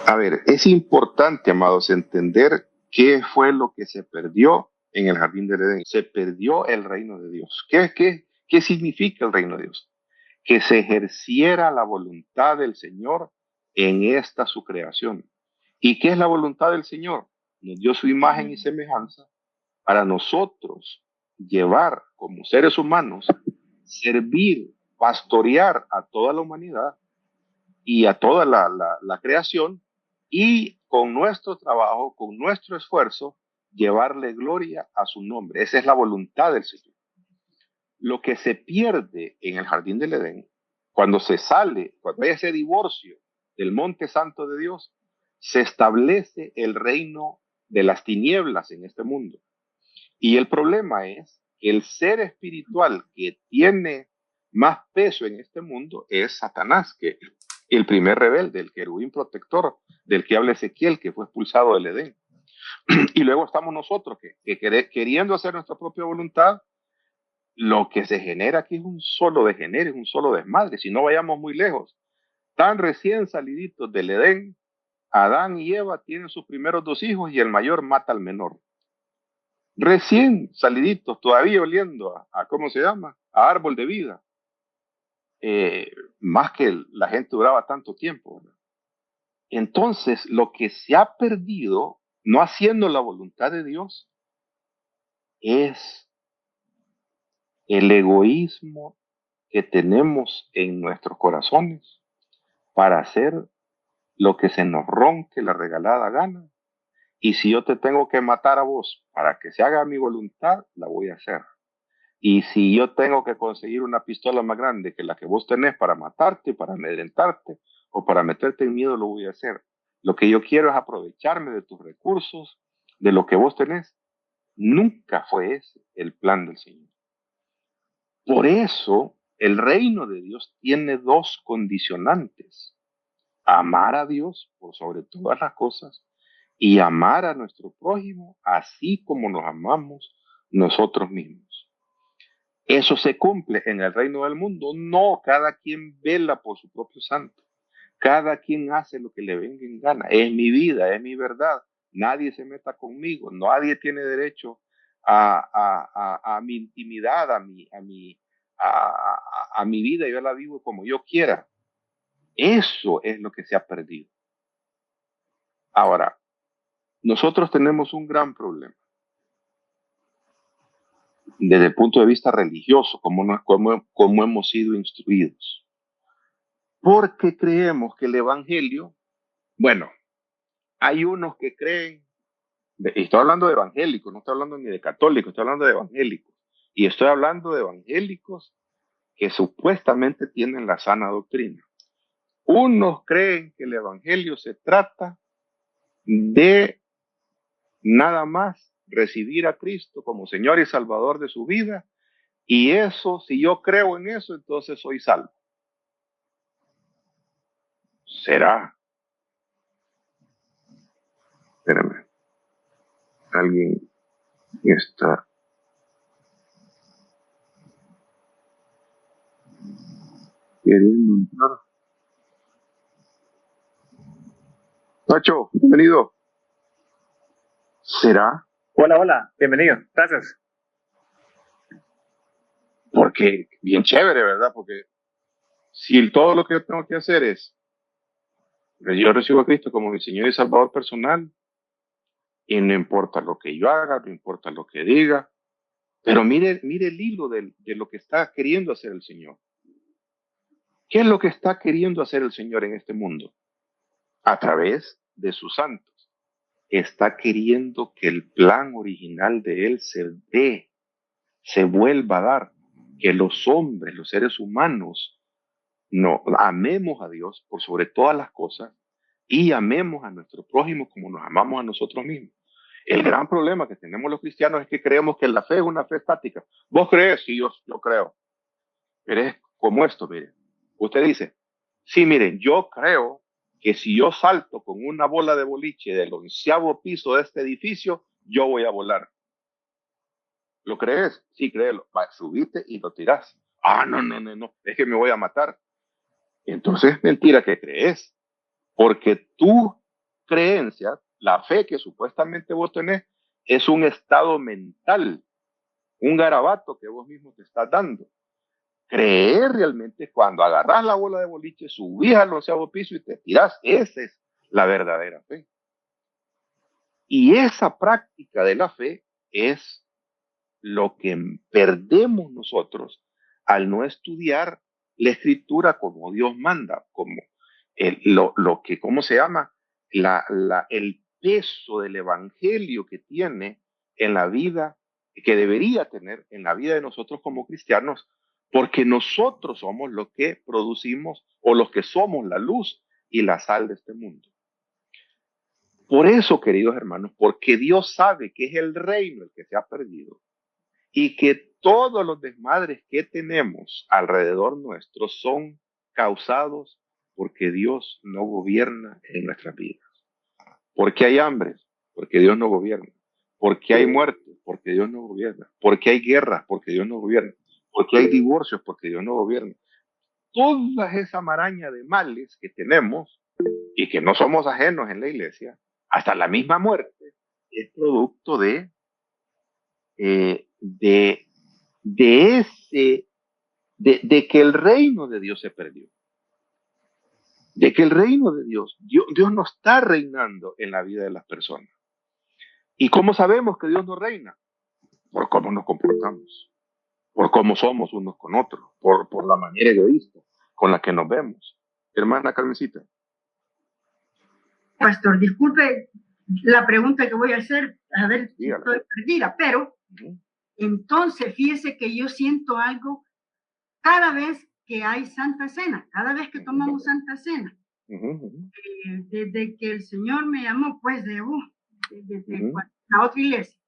A ver, es importante, amados, entender qué fue lo que se perdió en el jardín del Edén. Se perdió el reino de Dios. ¿Qué significa el reino de Dios? Que se ejerciera la voluntad del Señor en esta su creación. ¿Y qué es la voluntad del Señor? Nos dio su imagen y semejanza para nosotros llevar como seres humanos, servir, pastorear a toda la humanidad y a toda la creación, y con nuestro trabajo, con nuestro esfuerzo, llevarle gloria a su nombre. Esa es la voluntad del Señor. Lo que se pierde en el jardín del Edén, cuando se sale, cuando hay ese divorcio del monte santo de Dios, se establece el reino de las tinieblas en este mundo. Y el problema es que el ser espiritual que tiene más peso en este mundo es Satanás, que el primer rebelde, el querubín protector del que habla Ezequiel, que fue expulsado del Edén. Y luego estamos nosotros queriendo hacer nuestra propia voluntad. Lo que se genera aquí es un solo degenere, es un solo desmadre. Si no vayamos muy lejos, tan recién saliditos del Edén, Adán y Eva tienen sus primeros dos hijos y el mayor mata al menor. Recién saliditos, todavía oliendo a ¿cómo se llama? A árbol de vida. Más que la gente duraba tanto tiempo, ¿verdad? Entonces, lo que se ha perdido, no haciendo la voluntad de Dios, es el egoísmo que tenemos en nuestros corazones para hacer lo que se nos ronque la regalada gana. Y si yo te tengo que matar a vos para que se haga mi voluntad, la voy a hacer. Y si yo tengo que conseguir una pistola más grande que la que vos tenés para matarte, para amedrentarte o para meterte en miedo, lo voy a hacer. Lo que yo quiero es aprovecharme de tus recursos, de lo que vos tenés. Nunca fue ese el plan del Señor. Por eso el reino de Dios tiene dos condicionantes: amar a Dios por sobre todas las cosas y amar a nuestro prójimo así como nos amamos nosotros mismos. ¿Eso se cumple en el reino del mundo? No, cada quien vela por su propio santo. Cada quien hace lo que le venga en gana. Es mi vida, es mi verdad. Nadie se meta conmigo. Nadie tiene derecho a mi intimidad, a mi vida. Yo la vivo como yo quiera. Eso es lo que se ha perdido. Ahora, nosotros tenemos un gran problema desde el punto de vista religioso, como hemos sido instruidos. Porque creemos que el Evangelio, bueno, hay unos que creen, y estoy hablando de evangélicos, no estoy hablando ni de católicos, estoy hablando de evangélicos. Y estoy hablando de evangélicos que supuestamente tienen la sana doctrina. Unos creen que el Evangelio se trata de nada más recibir a Cristo como Señor y Salvador de su vida, y eso, si yo creo en eso, entonces soy salvo. ¿Será? Espérame. Alguien está queriendo entrar. Nacho, bienvenido. ¿Será? Hola, hola, bienvenido, gracias. Porque bien chévere, ¿verdad? Porque si todo lo que yo tengo que hacer es, yo recibo a Cristo como mi Señor y Salvador personal, y no importa lo que yo haga, no importa lo que diga, pero mire el hilo de lo que está queriendo hacer el Señor. ¿Qué es lo que está queriendo hacer el Señor en este mundo? A través de sus santos. Está queriendo que el plan original de Él se dé, se vuelva a dar, que los hombres, los seres humanos, no, amemos a Dios por sobre todas las cosas y amemos a nuestro prójimo como nos amamos a nosotros mismos. El gran problema que tenemos los cristianos es que creemos que la fe es una fe estática. ¿Vos crees? Sí, yo creo. Pero es como esto, miren. Usted dice, sí, miren, yo creo que si yo salto con una bola de boliche del 11º piso de este edificio, yo voy a volar. ¿Lo crees? Sí, créelo. Va, subiste y lo tirás. Ah, no, es que me voy a matar. Entonces es mentira que crees, porque tú creencias, la fe que supuestamente vos tenés, es un estado mental, un garabato que vos mismo te estás dando. Creer realmente cuando agarrás la bola de boliche, subís al 11º piso y te tirás. Esa es la verdadera fe. Y esa práctica de la fe es lo que perdemos nosotros al no estudiar la escritura como Dios manda, como lo que, ¿cómo se llama? El peso del evangelio que tiene en la vida, que debería tener en la vida de nosotros como cristianos, porque nosotros somos los que producimos o los que somos la luz y la sal de este mundo. Por eso, queridos hermanos, porque Dios sabe que es el reino el que se ha perdido y que todos los desmadres que tenemos alrededor nuestro son causados porque Dios no gobierna en nuestras vidas. ¿Por qué hay hambre? Porque Dios no gobierna. ¿Por qué hay muerte? Porque Dios no gobierna. ¿Por qué hay guerras? Porque Dios no gobierna. ¿Por qué hay divorcios? Porque Dios no gobierna. Toda esa maraña de males que tenemos y que no somos ajenos en la iglesia, hasta la misma muerte, es producto de eh, de, de que el reino de Dios se perdió. De que el reino de Dios no está reinando en la vida de las personas. ¿Y cómo sabemos que Dios no reina? Por cómo nos comportamos, por cómo somos unos con otros, por la manera egoísta con la que nos vemos. Hermana Carmencita. Pastor, disculpe la pregunta que voy a hacer, a ver si estoy perdida, pero entonces fíjese que yo siento algo cada vez que hay Santa Cena, cada vez que tomamos Santa Cena. Desde que el Señor me llamó, pues, desde la otra iglesia.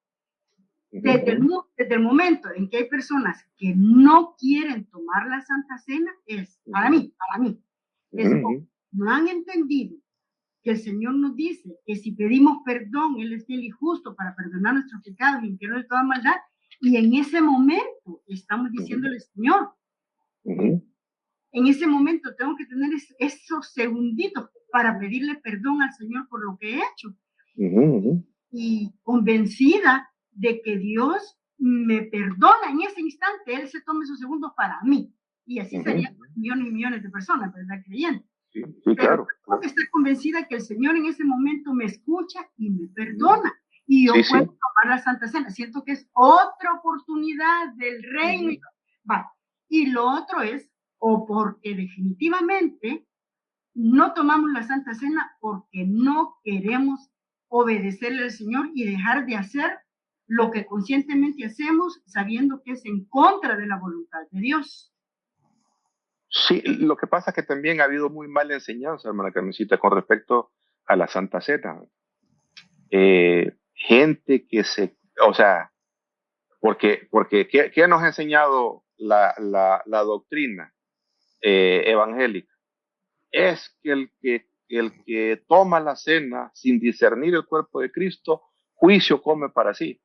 Desde el momento en que hay personas que no quieren tomar la Santa Cena, es, para mí, es no han entendido que el Señor nos dice que si pedimos perdón, Él es fiel y justo para perdonar nuestros pecados y limpiarnos de toda maldad, y en ese momento estamos diciéndole, Señor, en ese momento tengo que tener esos segunditos para pedirle perdón al Señor por lo que he hecho. Y convencida de que Dios me perdona en ese instante, Él se tome esos segundos para mí. Y así serían millones y millones de personas, ¿verdad? Creyentes. Sí, claro. Tengo que estar convencida que el Señor en ese momento me escucha y me perdona. Y yo puedo tomar la Santa Cena. Siento que es otra oportunidad del reino. Y lo otro es, o porque definitivamente no tomamos la Santa Cena porque no queremos obedecerle al Señor y dejar de hacer lo que conscientemente hacemos sabiendo que es en contra de la voluntad de Dios. Sí, lo que pasa es que también ha habido muy mala enseñanza, hermana Carmencita, con respecto a la Santa Cena. Gente que o sea, porque ¿qué nos ha enseñado la doctrina evangélica? Es que el que toma la cena sin discernir el cuerpo de Cristo, juicio come para sí.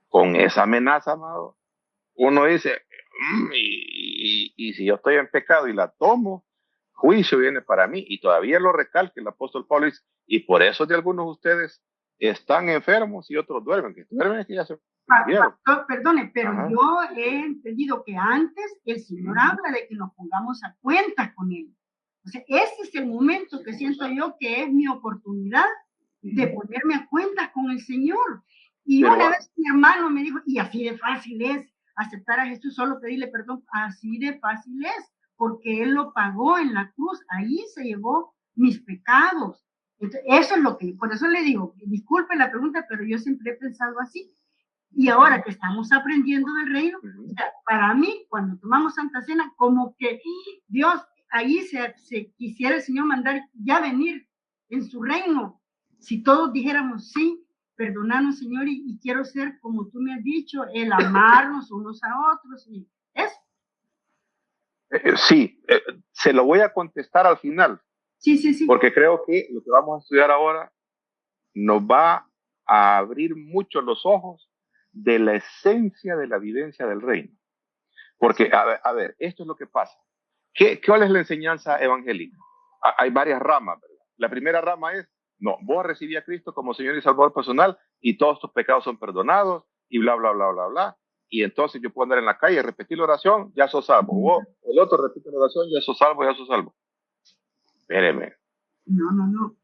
Con esa amenaza, amado, uno dice, y si yo estoy en pecado y la tomo, juicio viene para mí. Y todavía lo recalca el apóstol Pablo, y por eso de algunos de ustedes están enfermos y otros duermen. Que duermen es que ya se murieron. Perdone, pero yo he entendido que antes el Señor habla de que nos pongamos a cuentas con Él. O sea, ese es el momento que siento yo que es mi oportunidad de ponerme a cuentas con el Señor. Y pero, una vez mi hermano me dijo, y así de fácil es aceptar a Jesús, solo pedirle perdón, así de fácil es, porque Él lo pagó en la cruz, ahí se llevó mis pecados. Entonces, eso es lo que, por eso le digo, disculpe la pregunta, pero yo siempre he pensado así. Y ahora que estamos aprendiendo del reino, o sea, para mí, cuando tomamos Santa Cena, como que Dios, ahí se quisiera el Señor mandar ya venir en su reino. Si todos dijéramos, sí, perdónanos, Señor, y quiero ser como tú me has dicho, el amarnos unos a otros, y eso. Sí, se lo voy a contestar al final. Sí. Porque creo que lo que vamos a estudiar ahora nos va a abrir mucho los ojos de la esencia de la vivencia del reino. Porque, a ver, esto es lo que pasa. ¿Cuál es la enseñanza evangélica? Hay varias ramas, ¿verdad? La primera rama es No, vos recibí a Cristo como Señor y Salvador personal y todos tus pecados son perdonados y bla, bla, bla, bla, bla. Y entonces yo puedo andar en la calle, repetir la oración, ya sos salvo. Vos, el otro repite la oración, ya sos salvo, ya sos salvo. Espéreme. No.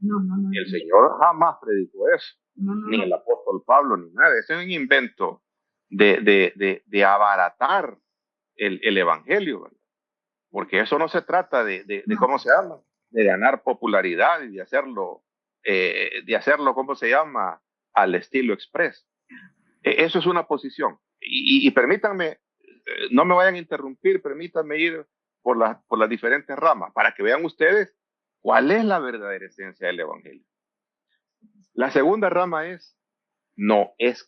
El Señor jamás predicó eso. No. Ni el apóstol Pablo, ni nada. Ese es un invento de abaratar el evangelio, ¿verdad? Porque eso no se trata de ¿cómo se llama? De ganar popularidad y de hacerlo, ¿cómo se llama? Al estilo express. Eso es una posición. Y permítanme, no me vayan a interrumpir, permítanme ir por las diferentes ramas para que vean ustedes cuál es la verdadera esencia del evangelio. La segunda rama es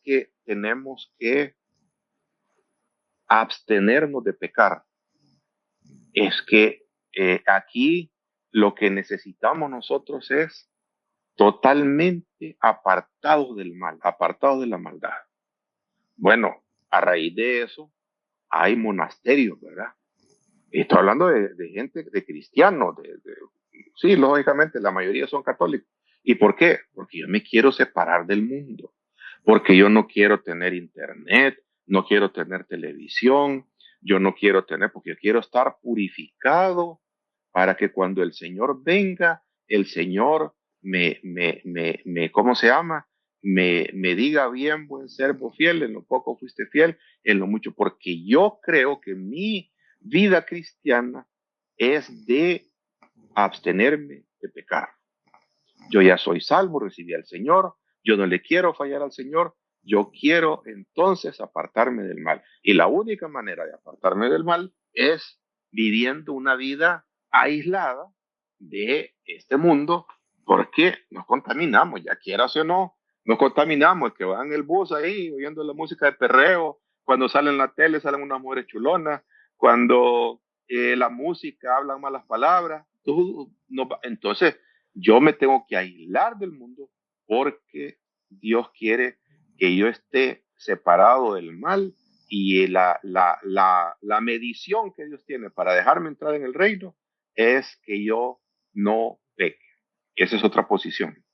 que tenemos que abstenernos de pecar. Es que aquí lo que necesitamos nosotros es totalmente apartados del mal, apartados de la maldad. Bueno, a raíz de eso hay monasterios, ¿verdad? Estoy hablando de gente, de cristianos, sí, lógicamente la mayoría son católicos. ¿Y por qué? Porque yo me quiero separar del mundo, porque yo no quiero tener internet, no quiero tener televisión, yo no quiero tener, porque yo quiero estar purificado para que cuando el Señor venga, el Señor ¿cómo se llama? Me diga bien, buen servo fiel, en lo poco fuiste fiel, en lo mucho, porque yo creo que mi vida cristiana es de abstenerme de pecar. Yo ya soy salvo, recibí al Señor, yo no le quiero fallar al Señor, yo quiero entonces apartarme del mal. Y la única manera de apartarme del mal es viviendo una vida aislada de este mundo, porque nos contaminamos, ya quieras o no, nos contaminamos. El que va en el bus ahí oyendo la música de perreo, cuando sale en la tele salen unas mujeres chulonas, cuando la música hablan malas palabras, entonces yo me tengo que aislar del mundo porque Dios quiere que yo esté separado del mal, y la medición que Dios tiene para dejarme entrar en el reino es que yo no peque. Esa es otra posición.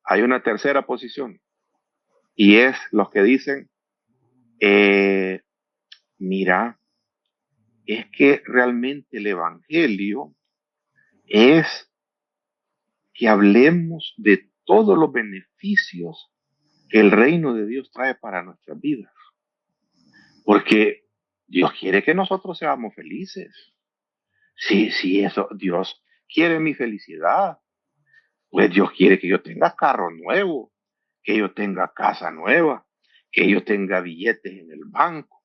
Hay una tercera posición y es los que dicen, mira, es que realmente el evangelio es que hablemos de todos los beneficios que el reino de Dios trae para nuestras vidas. Porque Dios quiere que nosotros seamos felices. Sí, eso, Dios quiere mi felicidad. Pues Dios quiere que yo tenga carro nuevo, que yo tenga casa nueva, que yo tenga billetes en el banco.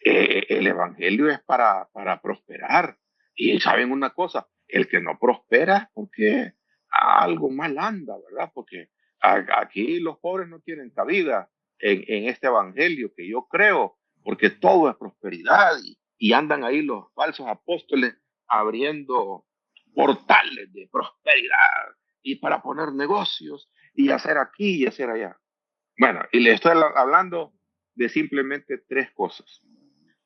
El evangelio es para prosperar. Y saben una cosa, el que no prospera es porque algo mal anda, ¿verdad? Porque aquí los pobres no tienen cabida en este evangelio que yo creo, porque todo es prosperidad y andan ahí los falsos apóstoles abriendo portales de prosperidad y para poner negocios y hacer aquí y hacer allá. Bueno, y le estoy hablando de simplemente tres cosas.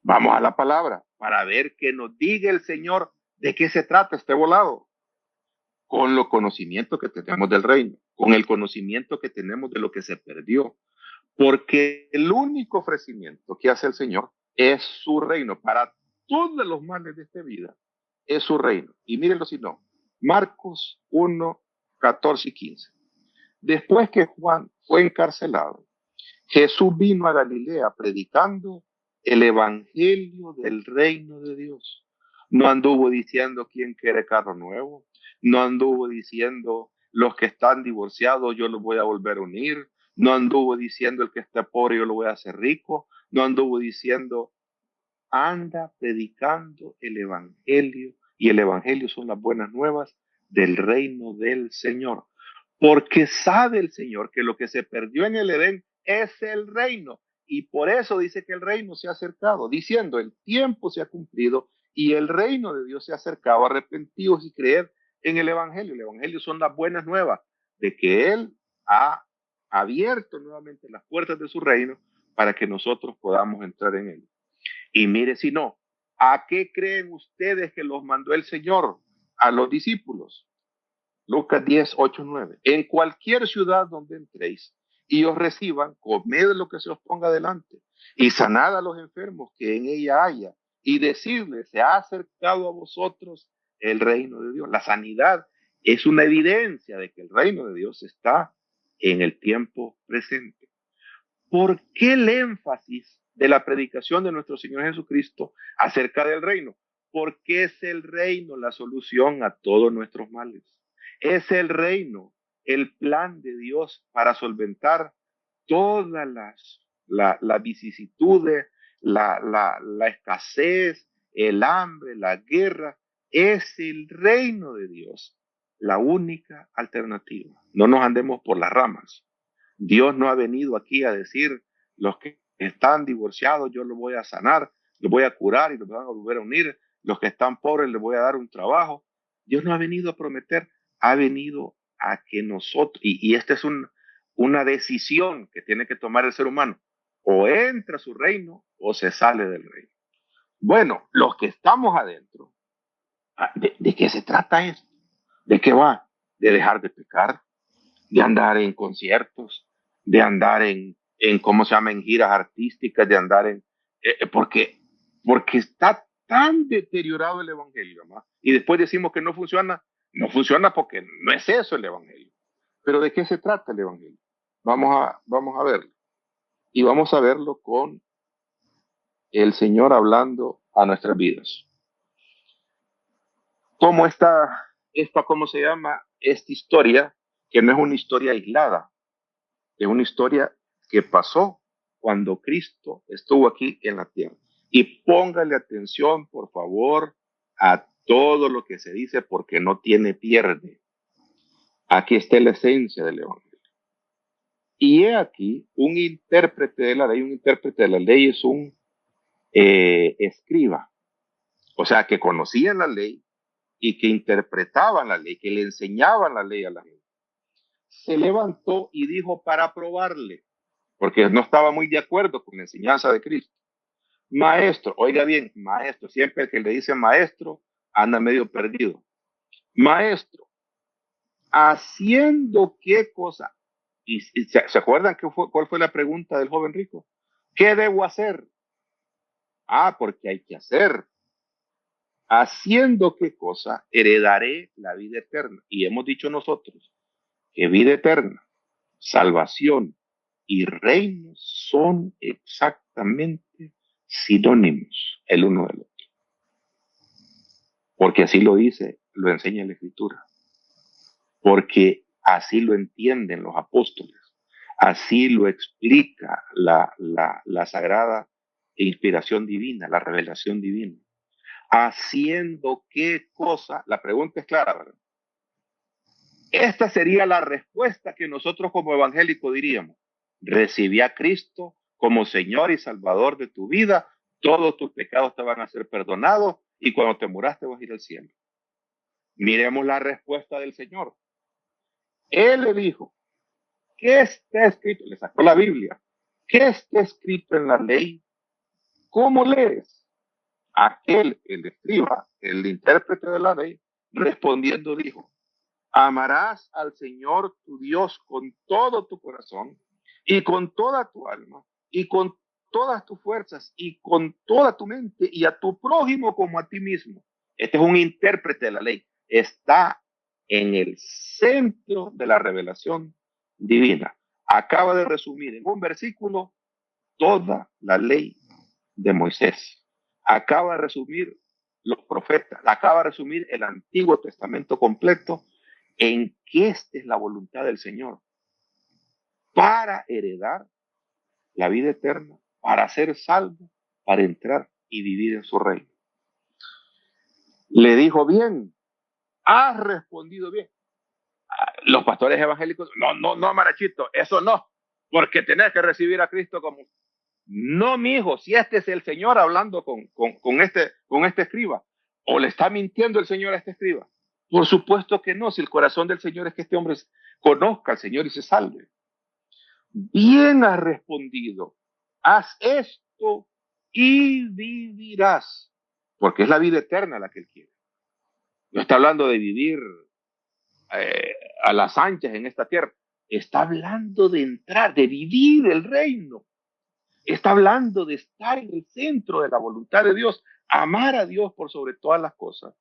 Vamos a la palabra para ver que nos diga el Señor de qué se trata este volado. Con los conocimientos que tenemos del reino, con el conocimiento que tenemos de lo que se perdió. Porque el único ofrecimiento que hace el Señor es su reino. Para todos los males de esta vida es su reino. Y mírenlo si no. Marcos 1, 14 y 15. Después que Juan fue encarcelado, Jesús vino a Galilea predicando el evangelio del reino de Dios. No anduvo diciendo quién quiere carro nuevo. No anduvo diciendo los que están divorciados yo los voy a volver a unir. No anduvo diciendo el que está pobre yo lo voy a hacer rico. No anduvo diciendo, anda predicando el evangelio, y el evangelio son las buenas nuevas del reino del Señor. Porque sabe el Señor que lo que se perdió en el Edén es el reino. Y por eso dice que el reino se ha acercado, diciendo el tiempo se ha cumplido y el reino de Dios se ha acercado. Arrepentidos y creer en el evangelio. El evangelio son las buenas nuevas de que Él ha abierto nuevamente las puertas de su reino para que nosotros podamos entrar en él. Y mire si no, ¿a qué creen ustedes que los mandó el Señor? A los discípulos. Lucas 10, 8, 9. En cualquier ciudad donde entréis y os reciban, comed lo que se os ponga delante y sanad a los enfermos que en ella haya y decidles, se ha acercado a vosotros el reino de Dios. La sanidad es una evidencia de que el reino de Dios está en el tiempo presente. ¿Por qué el énfasis de la predicación de nuestro Señor Jesucristo acerca del reino? Porque es el reino la solución a todos nuestros males. Es el reino el plan de Dios para solventar todas las vicisitudes, la escasez, el hambre, la guerra. Es el reino de Dios la única alternativa. No nos andemos por las ramas. Dios no ha venido aquí a decir, los que están divorciados yo los voy a sanar, los voy a curar y los van a volver a unir. Los que están pobres les voy a dar un trabajo. Dios no ha venido a prometer, ha venido a que nosotros, y esta es una decisión que tiene que tomar el ser humano, o entra a su reino o se sale del reino. Bueno, los que estamos adentro, ¿de qué se trata esto? ¿De qué va? De dejar de pecar, de andar en conciertos, de andar ¿cómo se llama? En giras artísticas, de andar porque está tan deteriorado el evangelio, ¿no? Y después decimos que no funciona porque no es eso el evangelio. Pero ¿de qué se trata el evangelio? Vamos a verlo. Y vamos a verlo con el Señor hablando a nuestras vidas. ¿Cómo cómo se llama? Esta historia, que no es una historia aislada, es una historia que pasó cuando Cristo estuvo aquí en la tierra. Y póngale atención, por favor, a todo lo que se dice, porque no tiene pierde. Aquí está la esencia del evangelio. Y he aquí un intérprete de la ley. Un intérprete de la ley es un escriba, o sea, que conocían la ley y que interpretaban la ley, que le enseñaban la ley a la gente. Se levantó y dijo para probarle, porque no estaba muy de acuerdo con la enseñanza de Cristo. Maestro, oiga bien, maestro, siempre el que le dice maestro anda medio perdido. Maestro, ¿haciendo qué cosa? ¿Y se acuerdan cuál fue la pregunta del joven rico? ¿Qué debo hacer? Porque hay que hacer. ¿Haciendo qué cosa? Heredaré la vida eterna. Y hemos dicho nosotros que vida eterna, salvación y reino son exactamente sinónimos el uno del otro. Porque así lo dice, lo enseña la Escritura. Porque así lo entienden los apóstoles. Así lo explica la sagrada inspiración divina, la revelación divina. ¿Haciendo qué cosa? La pregunta es clara, ¿verdad? Esta sería la respuesta que nosotros como evangélicos diríamos. Recibí a Cristo como Señor y Salvador de tu vida, todos tus pecados te van a ser perdonados y cuando te muras te vas a ir al cielo. Miremos la respuesta del Señor. Él le dijo, ¿qué está escrito? Le sacó la Biblia. ¿Qué está escrito en la ley? ¿Cómo lees? Aquel, el escriba, el intérprete de la ley, respondiendo dijo, amarás al Señor tu Dios con todo tu corazón y con toda tu alma y con todas tus fuerzas y con toda tu mente y a tu prójimo como a ti mismo. Este es un intérprete de la ley. Está en el centro de la revelación divina. Acaba de resumir en un versículo toda la ley de Moisés. Acaba de resumir los profetas. Acaba de resumir el Antiguo Testamento completo en que esta es la voluntad del Señor para heredar la vida eterna, para ser salvo, para entrar y vivir en su reino. Le dijo bien, has respondido bien. Los pastores evangélicos, no, Marachito, eso no, porque tenés que recibir a Cristo como... No, mi hijo, si este es el Señor hablando con este escriba, o le está mintiendo el Señor a este escriba. Por supuesto que no, si el corazón del Señor es que este hombre conozca al Señor y se salve. Bien has respondido, haz esto y vivirás, porque es la vida eterna la que él quiere. No está hablando de vivir a las anchas en esta tierra. Está hablando de entrar, de vivir el reino. Está hablando de estar en el centro de la voluntad de Dios, amar a Dios por sobre todas las cosas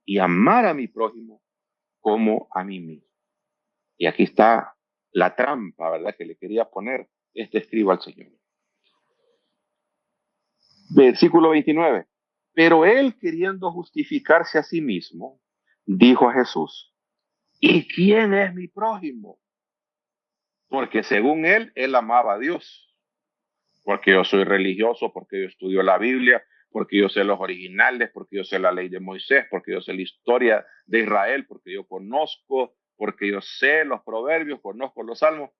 y amar a mi prójimo como a mí mismo. Y aquí está la trampa, ¿verdad?, que le quería poner este escriba al Señor. Versículo 29. Pero él, queriendo justificarse a sí mismo, dijo a Jesús: ¿y quién es mi prójimo? Porque según él amaba a Dios. Porque yo soy religioso, porque yo estudio la Biblia, porque yo sé los originales, porque yo sé la ley de Moisés, porque yo sé la historia de Israel, porque yo conozco, porque yo sé los proverbios, conozco los salmos.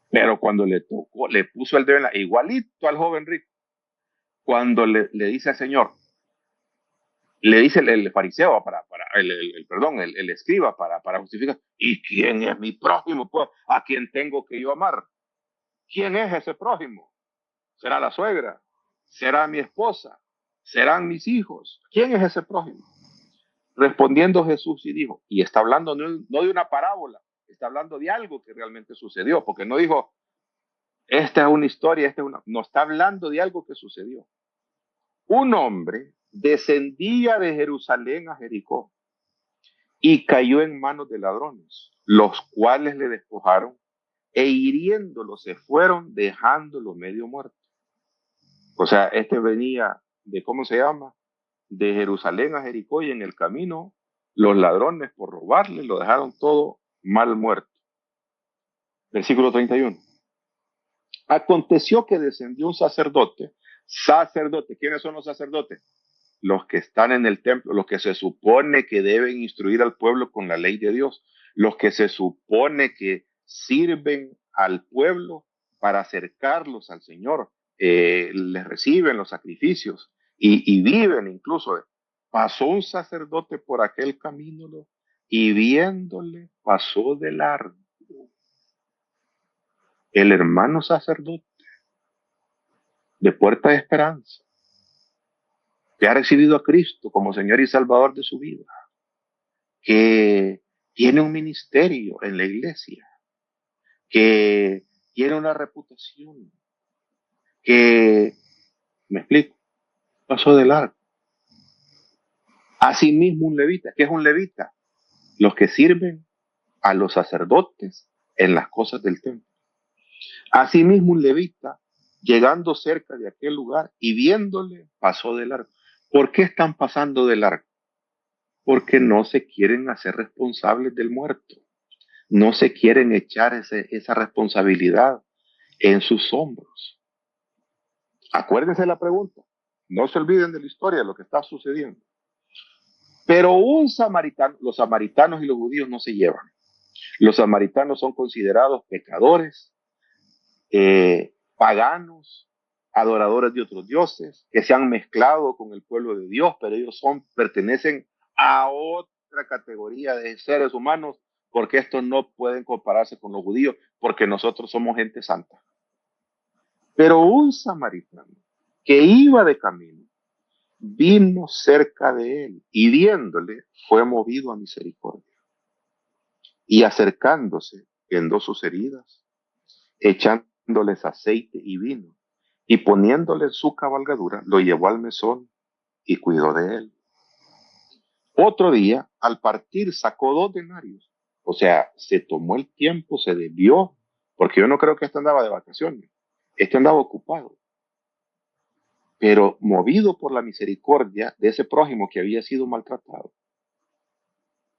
Pero cuando le tocó, le puso el dedo en la, igualito al joven rico, cuando le dice al Señor, le dice el fariseo, el escriba, para justificar, ¿y quién es mi prójimo? Pues, ¿a quién tengo que yo amar? ¿Quién es ese prójimo? ¿Será la suegra? ¿Será mi esposa? ¿Serán mis hijos? ¿Quién es ese prójimo? Respondiendo Jesús y dijo, y está hablando no de una parábola, está hablando de algo que realmente sucedió, porque no dijo, esta es una historia, no, está hablando de algo que sucedió. Un hombre descendía de Jerusalén a Jericó y cayó en manos de ladrones, los cuales le despojaron e hiriéndolo se fueron, dejándolo medio muerto. O sea, este venía de, ¿cómo se llama?, de Jerusalén a Jericó, y en el camino los ladrones, por robarle, lo dejaron todo mal muerto. Versículo 31. Aconteció que descendió un sacerdote. ¿Quiénes son los sacerdotes? Los que están en el templo, los que se supone que deben instruir al pueblo con la ley de Dios, los que se supone que sirven al pueblo para acercarlos al Señor, les reciben los sacrificios y viven incluso. Pasó un sacerdote por aquel camino y viéndole pasó de largo. El hermano sacerdote de Puerta de Esperanza, que ha recibido a Cristo como Señor y Salvador de su vida, que tiene un ministerio en la iglesia, que tiene una reputación, que, me explico, pasó de largo. Asimismo un levita. ¿Qué es un levita? Los que sirven a los sacerdotes en las cosas del templo. Asimismo un levita, llegando cerca de aquel lugar y viéndole, pasó de largo. ¿Por qué están pasando de largo? Porque no se quieren hacer responsables del muerto. No se quieren echar esa responsabilidad en sus hombros. Acuérdense la pregunta. No se olviden de la historia, de lo que está sucediendo. Pero un samaritano, los samaritanos y los judíos no se llevan. Los samaritanos son considerados pecadores, paganos, adoradores de otros dioses, que se han mezclado con el pueblo de Dios, pero ellos pertenecen a otra categoría de seres humanos, porque estos no pueden compararse con los judíos, porque nosotros somos gente santa. Pero un samaritano que iba de camino, vino cerca de él y viéndole fue movido a misericordia. Y acercándose, vendó sus heridas, echándoles aceite y vino, y poniéndole en su cabalgadura, lo llevó al mesón y cuidó de él. Otro día, al partir, sacó 2 denarios. O sea, se tomó el tiempo, se debió, porque yo no creo que este andaba de vacaciones. Este andaba ocupado. Pero movido por la misericordia de ese prójimo que había sido maltratado,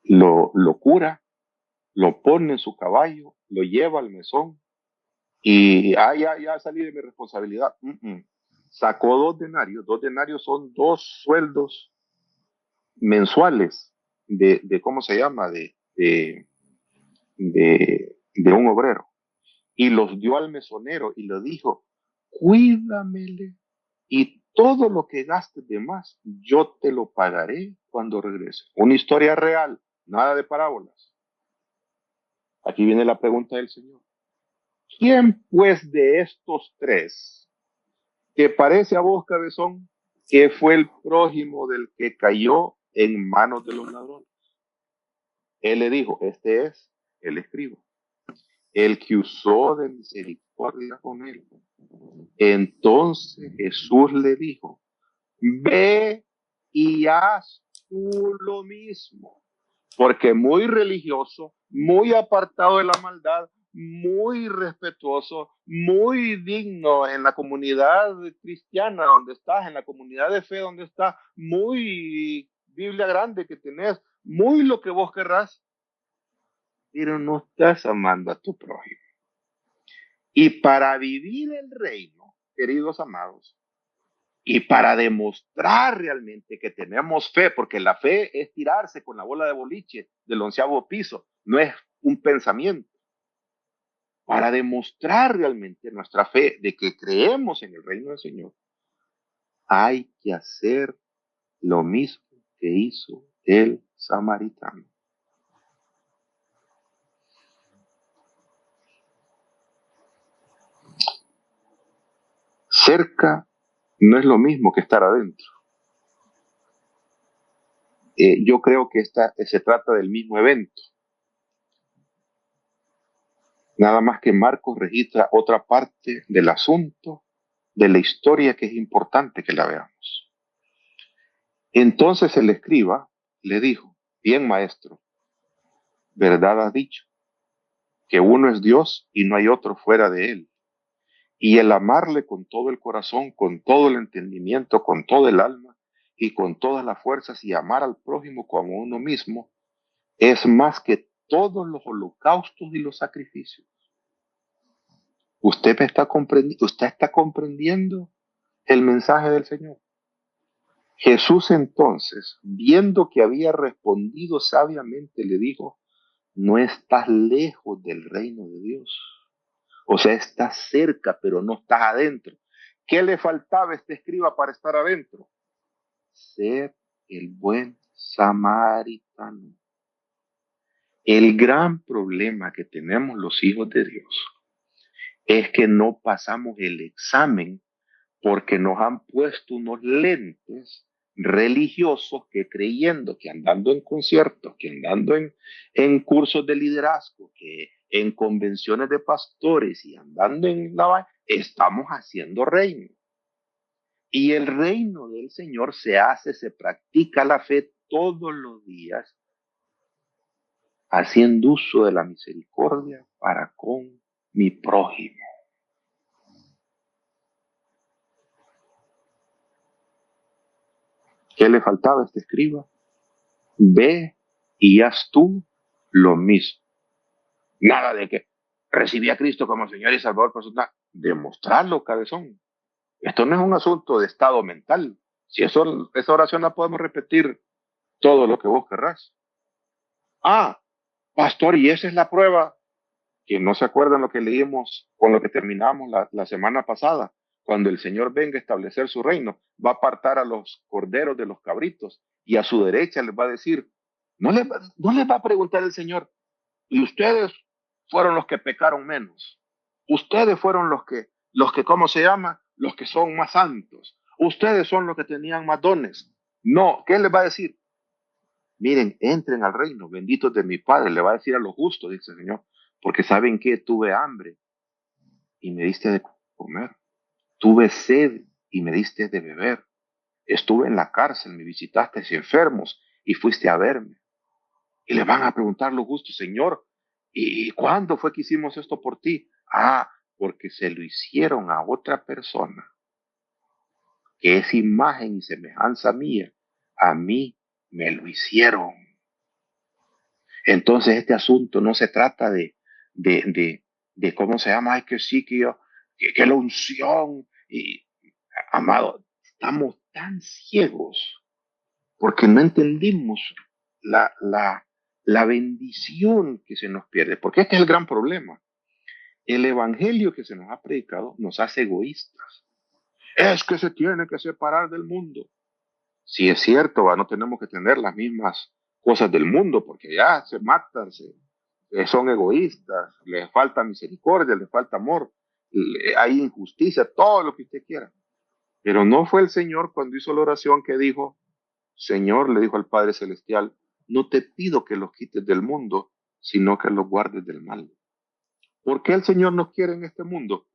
lo cura, lo pone en su caballo, lo lleva al mesón y ya salí de mi responsabilidad. Sacó 2 denarios. 2 denarios son 2 sueldos mensuales de ¿cómo se llama? De un obrero. Y los dio al mesonero y le dijo, cuídamele y todo lo que gastes de más, yo te lo pagaré cuando regrese. Una historia real, nada de parábolas. Aquí viene la pregunta del Señor. ¿Quién pues de estos 3 te parece a vos, cabezón, que fue el prójimo del que cayó en manos de los ladrones? Él le dijo, este es el escriba, el que usó de misericordia con él. Entonces Jesús le dijo, ve y haz tú lo mismo. Porque muy religioso, muy apartado de la maldad, muy respetuoso, muy digno en la comunidad cristiana donde estás, en la comunidad de fe donde estás, muy Biblia grande que tenés, muy lo que vos querrás, pero no estás amando a tu prójimo. Y para vivir el reino, queridos amados, y para demostrar realmente que tenemos fe, porque la fe es tirarse con la bola de boliche del 11º piso, no es un pensamiento. Para demostrar realmente nuestra fe de que creemos en el reino del Señor, hay que hacer lo mismo que hizo el samaritano. Cerca no es lo mismo que estar adentro. Yo creo que se trata del mismo evento. Nada más que Marcos registra otra parte del asunto, de la historia que es importante que la veamos. Entonces el escriba le dijo, bien maestro, verdad has dicho, que uno es Dios y no hay otro fuera de él. Y el amarle con todo el corazón, con todo el entendimiento, con todo el alma y con todas las fuerzas y amar al prójimo como a uno mismo, es más que todos los holocaustos y los sacrificios. ¿Usted está comprendiendo el mensaje del Señor? Jesús entonces, viendo que había respondido sabiamente, le dijo, no estás lejos del reino de Dios. O sea, estás cerca, pero no estás adentro. ¿Qué le faltaba a este escriba para estar adentro? Ser el buen samaritano. El gran problema que tenemos los hijos de Dios es que no pasamos el examen porque nos han puesto unos lentes religiosos que creyendo que andando en conciertos, que andando en cursos de liderazgo, que en convenciones de pastores y andando en la estamos haciendo reino. Y el reino del Señor se practica la fe todos los días, haciendo uso de la misericordia para con mi prójimo. ¿Qué le faltaba a este escriba? Ve y haz tú lo mismo. Nada de que recibí a Cristo como Señor y Salvador personal. Demostrarlo, cabezón. Esto no es un asunto de estado mental. Si esa oración la podemos repetir todo lo que vos querrás. Ah, pastor, y esa es la prueba. Que no se acuerdan lo que leímos con lo que terminamos la semana pasada. Cuando el Señor venga a establecer su reino, va a apartar a los corderos de los cabritos y a su derecha les va a decir, no les va a preguntar el Señor, y ustedes fueron los que pecaron menos. Ustedes fueron los que, ¿cómo se llama? Los que son más santos. Ustedes son los que tenían más dones. No, ¿qué les va a decir? Miren, entren al reino, benditos de mi Padre. Le va a decir a los justos, dice el Señor, porque saben que tuve hambre y me diste de comer. Tuve sed y me diste de beber. Estuve en la cárcel, me visitaste enfermos y fuiste a verme. Y le van a preguntar los justos, Señor, ¿y cuándo fue que hicimos esto por ti? Ah, porque se lo hicieron a otra persona, que es imagen y semejanza mía. A mí me lo hicieron. Entonces este asunto no se trata de cómo se llama, es que sí, que la unción. Y, amado, estamos tan ciegos porque no entendimos la bendición que se nos pierde, porque este es el gran problema. El evangelio que se nos ha predicado nos hace egoístas. Es que se tiene que separar del mundo. Si es cierto, no tenemos que tener las mismas cosas del mundo, porque ya se matan, son egoístas, les falta misericordia, les falta amor, hay injusticia, todo lo que usted quiera. Pero no fue el Señor cuando hizo la oración que dijo, Señor, le dijo al Padre Celestial, no te pido que los quites del mundo, sino que los guardes del mal. ¿Por qué el Señor nos quiere en este mundo?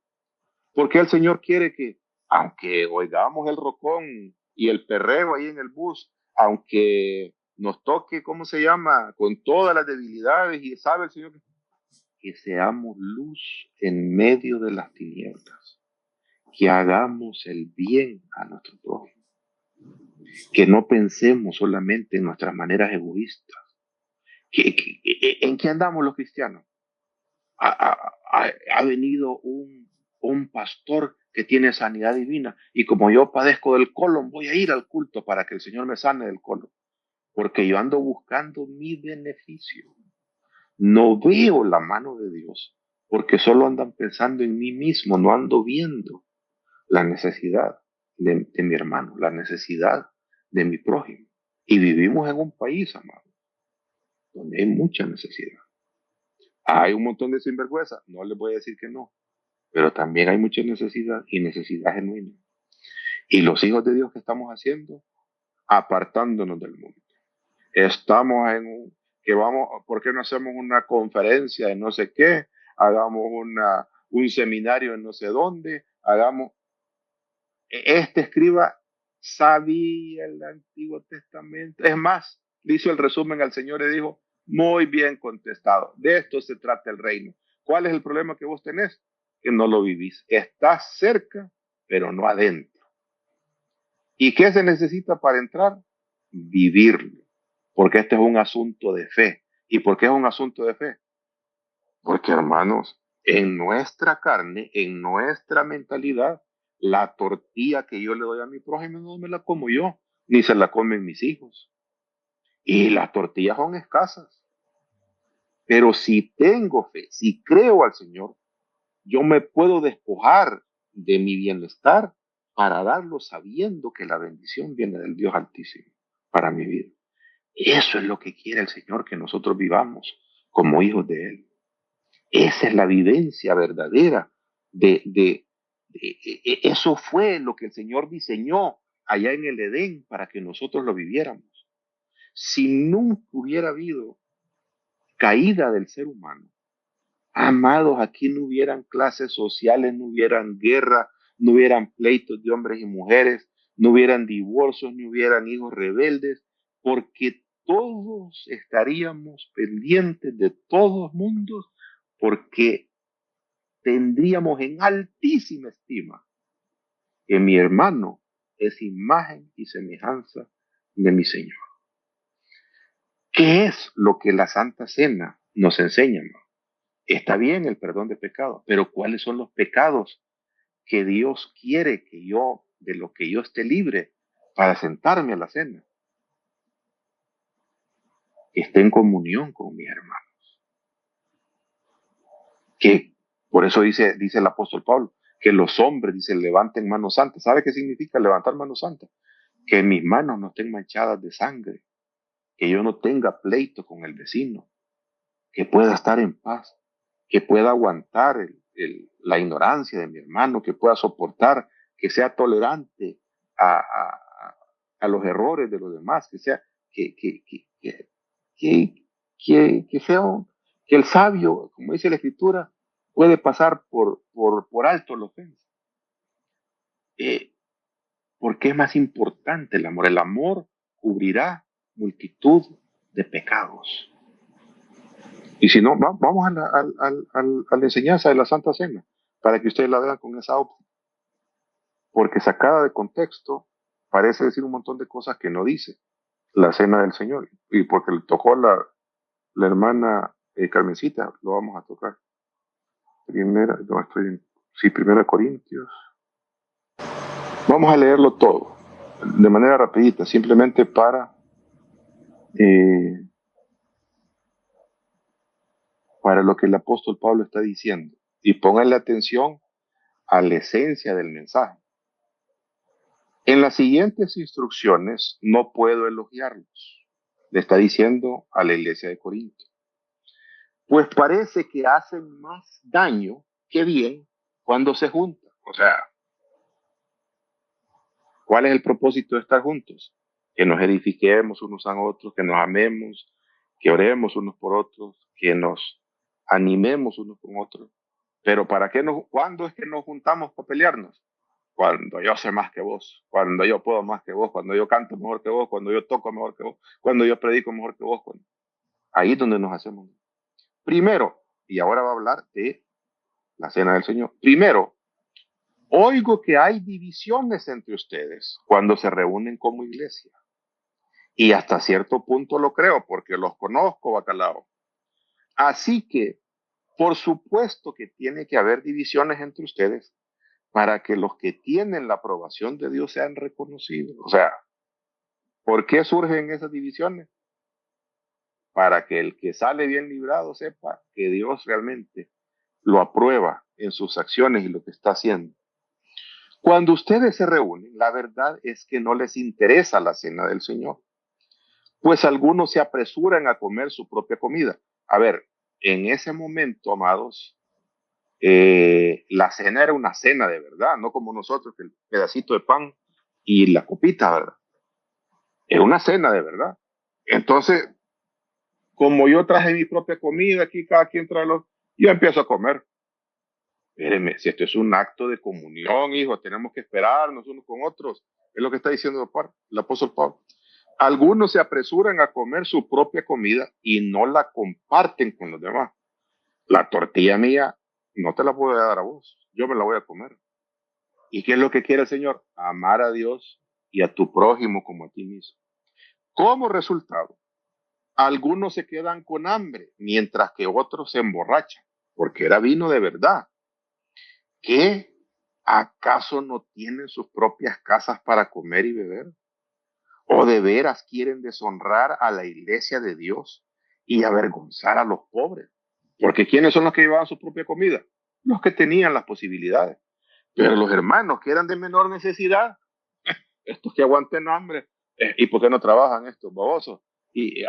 ¿Por qué el Señor quiere que, aunque oigamos el rocón y el perreo ahí en el bus, aunque nos toque, ¿cómo se llama? Con todas las debilidades, y sabe el Señor que seamos luz en medio de las tinieblas, que hagamos el bien a nuestro prójimo, que no pensemos solamente en nuestras maneras egoístas. ¿En qué andamos los cristianos? Ha venido un pastor que tiene sanidad divina y como yo padezco del colon, voy a ir al culto para que el Señor me sane del colon, porque yo ando buscando mi beneficio. No veo la mano de Dios, porque solo andan pensando en mí mismo, no ando viendo la necesidad de mi hermano, la necesidad de mi prójimo. Y vivimos en un país, amado, donde hay mucha necesidad. Hay un montón de sinvergüenza, no les voy a decir que no, pero también hay mucha necesidad y necesidad genuina. Y los hijos de Dios que estamos haciendo, apartándonos del mundo. Estamos que vamos, ¿por qué no hacemos una conferencia en no sé qué? Hagamos un seminario en no sé dónde, este escriba sabía el Antiguo Testamento. Es más, le hizo el resumen al Señor y dijo, muy bien contestado, de esto se trata el reino. ¿Cuál es el problema que vos tenés? Que no lo vivís. Estás cerca, pero no adentro. ¿Y qué se necesita para entrar? Vivirlo. Porque este es un asunto de fe. ¿Y por qué es un asunto de fe? Porque, hermanos, en nuestra carne, en nuestra mentalidad, la tortilla que yo le doy a mi prójimo no me la como yo, ni se la comen mis hijos. Y las tortillas son escasas. Pero si tengo fe, si creo al Señor, yo me puedo despojar de mi bienestar para darlo sabiendo que la bendición viene del Dios Altísimo para mi vida. Eso es lo que quiere el Señor, que nosotros vivamos como hijos de Él. Esa es la vivencia verdadera eso fue lo que el Señor diseñó allá en el Edén para que nosotros lo viviéramos. Si nunca hubiera habido caída del ser humano, amados, aquí no hubieran clases sociales, no hubieran guerra, no hubieran pleitos de hombres y mujeres, no hubieran divorcios, no hubieran hijos rebeldes, porque todos estaríamos pendientes de todos mundos, porque tendríamos en altísima estima que mi hermano es imagen y semejanza de mi Señor. ¿Qué es lo que la Santa Cena nos enseña? Está bien el perdón de pecados, pero ¿cuáles son los pecados que Dios quiere de lo que yo esté libre para sentarme a la cena? Que esté en comunión con mis hermanos. Que por eso dice el apóstol Pablo, que los hombres, dice, levanten manos santas. ¿Sabe qué significa levantar manos santas? Que mis manos no estén manchadas de sangre, que yo no tenga pleito con el vecino, que pueda estar en paz, que pueda aguantar la ignorancia de mi hermano, que pueda soportar, que sea tolerante a los errores de los demás, que sea, que sea, que el sabio, como dice la Escritura, puede pasar por alto la ofensa. Porque es más importante el amor. El amor cubrirá multitud de pecados. Y si no, vamos a la enseñanza de la Santa Cena, para que ustedes la vean con esa óptica. Porque sacada de contexto, parece decir un montón de cosas que no dice la Cena del Señor. Y porque le tocó la hermana Carmencita, lo vamos a tocar. Primera Corintios. Vamos a leerlo todo, de manera rapidita, simplemente para lo que el apóstol Pablo está diciendo. Y pónganle atención a la esencia del mensaje. En las siguientes instrucciones no puedo elogiarlos, le está diciendo a la iglesia de Corinto. Pues parece que hacen más daño que bien cuando se juntan. O sea, ¿cuál es el propósito de estar juntos? que nos edifiquemos unos a otros, que nos amemos, que oremos unos por otros, que nos animemos unos con otros. Pero ¿cuándo es que nos juntamos para pelearnos? Cuando yo sé más que vos, cuando yo puedo más que vos, cuando yo canto mejor que vos, cuando yo toco mejor que vos, cuando yo predico mejor que vos. Ahí es donde nos hacemos. Primero, y ahora va a hablar de la cena del Señor. Primero, oigo que hay divisiones entre ustedes cuando se reúnen como iglesia. Y hasta cierto punto lo creo, porque los conozco, bacalao. Así que, por supuesto que tiene que haber divisiones entre ustedes para que los que tienen la aprobación de Dios sean reconocidos. O sea, ¿por qué surgen esas divisiones? Para que el que sale bien librado sepa que Dios realmente lo aprueba en sus acciones y lo que está haciendo. Cuando ustedes se reúnen, la verdad es que no les interesa la cena del Señor, pues algunos se apresuran a comer su propia comida. A ver, en ese momento, amados, la cena era una cena de verdad, no como nosotros, el pedacito de pan y la copita, ¿verdad? Era una cena de verdad. Entonces, como yo traje mi propia comida, aquí cada quien trae yo empiezo a comer. Espérenme, si esto es un acto de comunión, hijo, tenemos que esperarnos unos con otros. Es lo que está diciendo el apóstol Pablo. Algunos se apresuran a comer su propia comida y no la comparten con los demás. La tortilla mía no te la puedo dar a vos, yo me la voy a comer. ¿Y qué es lo que quiere el Señor? Amar a Dios y a tu prójimo como a ti mismo. Como resultado, algunos se quedan con hambre, mientras que otros se emborrachan, porque era vino de verdad. ¿Qué? ¿Acaso no tienen sus propias casas para comer y beber? ¿O de veras quieren deshonrar a la iglesia de Dios y avergonzar a los pobres? Porque ¿quiénes son los que llevaban su propia comida? Los que tenían las posibilidades. Pero los hermanos que eran de menor necesidad, estos que aguanten hambre, ¿y por qué no trabajan estos babosos? Que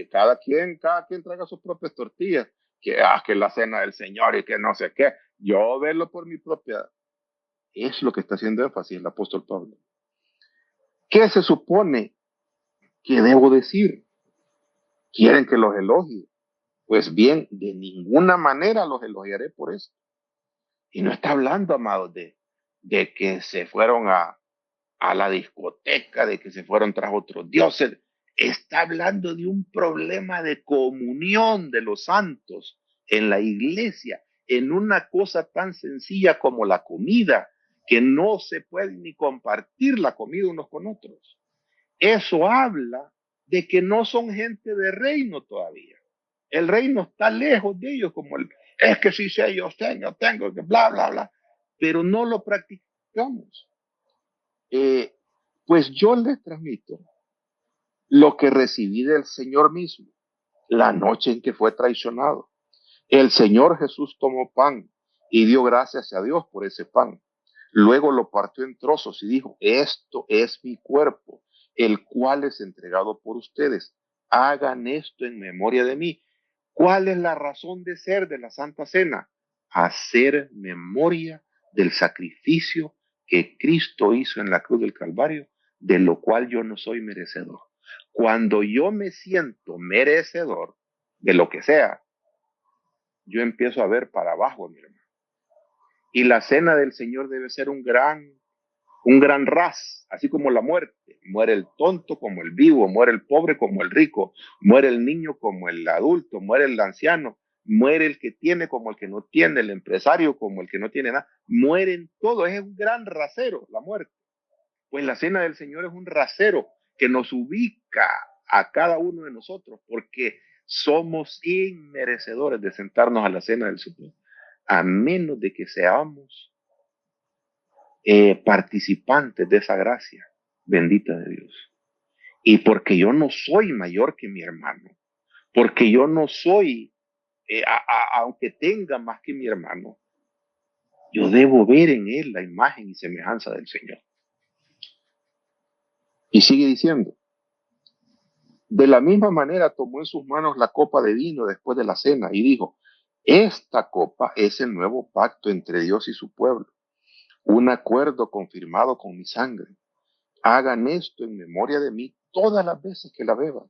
cada quien traiga sus propias tortillas, que la cena del Señor y que no sé qué. Yo verlo por mi propia. Es lo que está haciendo énfasis el apóstol Pablo. ¿Qué se supone que debo decir? ¿Quieren que los elogie? Pues bien, de ninguna manera los elogiaré por eso. Y no está hablando, amados, de que se fueron a la discoteca, de que se fueron tras otros dioses. Está hablando de un problema de comunión de los santos en la iglesia, en una cosa tan sencilla como la comida, que no se puede ni compartir la comida unos con otros. Eso habla de que no son gente de reino todavía. El reino está lejos de ellos, es que sí sé, yo tengo, que bla, bla, bla, pero no lo practicamos. Pues yo les transmito lo que recibí del Señor mismo, la noche en que fue traicionado. El Señor Jesús tomó pan y dio gracias a Dios por ese pan. Luego lo partió en trozos y dijo, esto es mi cuerpo, el cual es entregado por ustedes. Hagan esto en memoria de mí. ¿Cuál es la razón de ser de la Santa Cena? Hacer memoria del sacrificio que Cristo hizo en la cruz del Calvario, de lo cual yo no soy merecedor. Cuando yo me siento merecedor de lo que sea, yo empiezo a ver para abajo, mi hermano. Y la cena del Señor debe ser un gran ras, así como la muerte. Muere el tonto como el vivo, muere el pobre como el rico, muere el niño como el adulto, muere el anciano, muere el que tiene como el que no tiene, el empresario como el que no tiene nada. Mueren todos, es un gran rasero la muerte. Pues la cena del Señor es un rasero que nos ubica a cada uno de nosotros, porque somos inmerecedores de sentarnos a la cena del Señor, a menos de que seamos participantes de esa gracia bendita de Dios. Y porque yo no soy mayor que mi hermano, porque yo no soy, aunque tenga más que mi hermano, yo debo ver en él la imagen y semejanza del Señor. Y sigue diciendo, de la misma manera tomó en sus manos la copa de vino después de la cena y dijo, esta copa es el nuevo pacto entre Dios y su pueblo, un acuerdo confirmado con mi sangre. Hagan esto en memoria de mí todas las veces que la beban.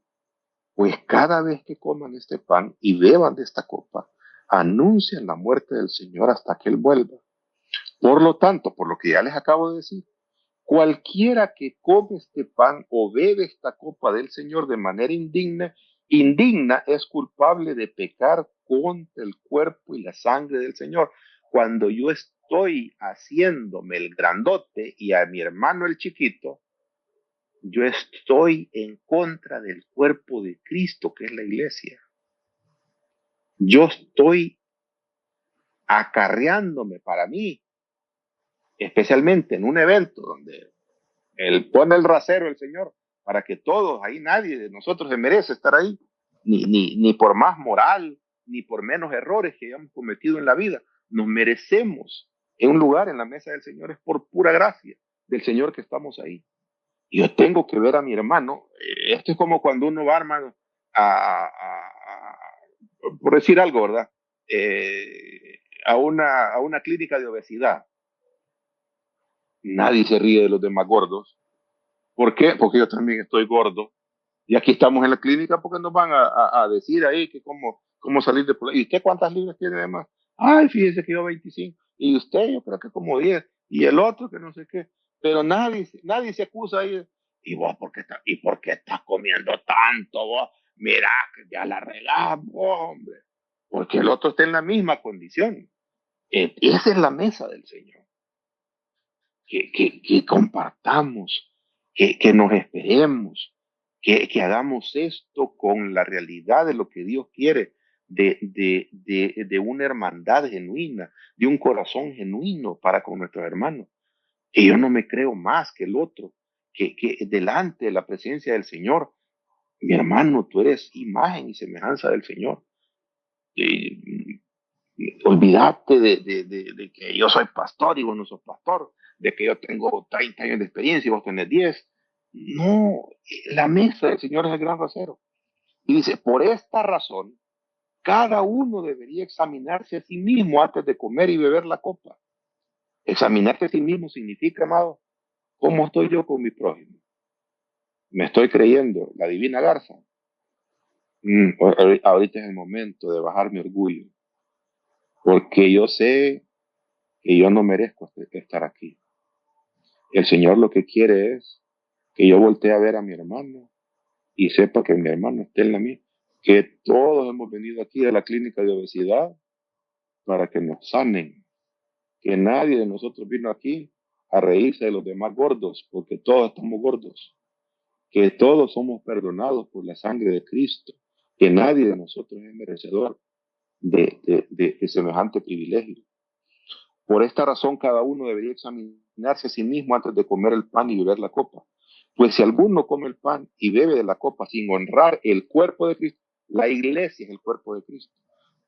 Pues cada vez que coman este pan y beban de esta copa, anuncian la muerte del Señor hasta que Él vuelva. Por lo tanto, por lo que ya les acabo de decir, cualquiera que come este pan o bebe esta copa del Señor de manera indigna es culpable de pecar contra el cuerpo y la sangre del Señor. Cuando yo estoy haciéndome el grandote y a mi hermano el chiquito, yo estoy en contra del cuerpo de Cristo, que es la iglesia. Yo estoy acarreándome para mí, especialmente en un evento donde Él pone el rasero, el Señor, para que todos, ahí nadie de nosotros se merece estar ahí, ni por más moral, ni por menos errores que hayamos cometido en la vida. Nos merecemos en un lugar en la mesa del Señor, es por pura gracia del Señor que estamos ahí. Yo tengo que ver a mi hermano. Esto es como cuando uno va, hermano, por decir algo, ¿verdad? A una clínica de obesidad. Nadie se ríe de los demás gordos. ¿Por qué? Porque yo también estoy gordo. Y aquí estamos en la clínica porque nos van a decir ahí que cómo salir de problema. ¿Y usted cuántas libras tiene de más? Ay, fíjese que yo 25. Y usted yo creo que como 10. Y el otro que no sé qué. Pero nadie se acusa ahí. ¿Y vos por qué estás comiendo tanto vos? Mira, que ya la regás, hombre. Porque el otro está en la misma condición. Esa es la mesa del Señor. Que compartamos, que nos esperemos, que hagamos esto con la realidad de lo que Dios quiere, de una hermandad genuina, de un corazón genuino para con nuestros hermanos. Que yo no me creo más que el otro, que delante de la presencia del Señor, mi hermano, tú eres imagen y semejanza del Señor. Olvídate de que yo soy pastor y vos no sos pastor, de que yo tengo 30 años de experiencia y vos tenés 10. No, la mesa del Señor es el gran rasero. Y dice, por esta razón, cada uno debería examinarse a sí mismo antes de comer y beber la copa. Examinarte a sí mismo significa, amado, ¿cómo estoy yo con mi prójimo? ¿Me estoy creyendo la divina garza? Ahorita es el momento de bajar mi orgullo, porque yo sé que yo no merezco estar aquí. El Señor lo que quiere es que yo voltee a ver a mi hermano y sepa que mi hermano está en la mía, que todos hemos venido aquí a la clínica de obesidad para que nos sanen, que nadie de nosotros vino aquí a reírse de los demás gordos, porque todos estamos gordos, que todos somos perdonados por la sangre de Cristo, que nadie de nosotros es merecedor de semejante privilegio. Por esta razón, cada uno debería examinarse a sí mismo antes de comer el pan y beber la copa. Pues si alguno come el pan y bebe de la copa sin honrar el cuerpo de Cristo, la iglesia es el cuerpo de Cristo,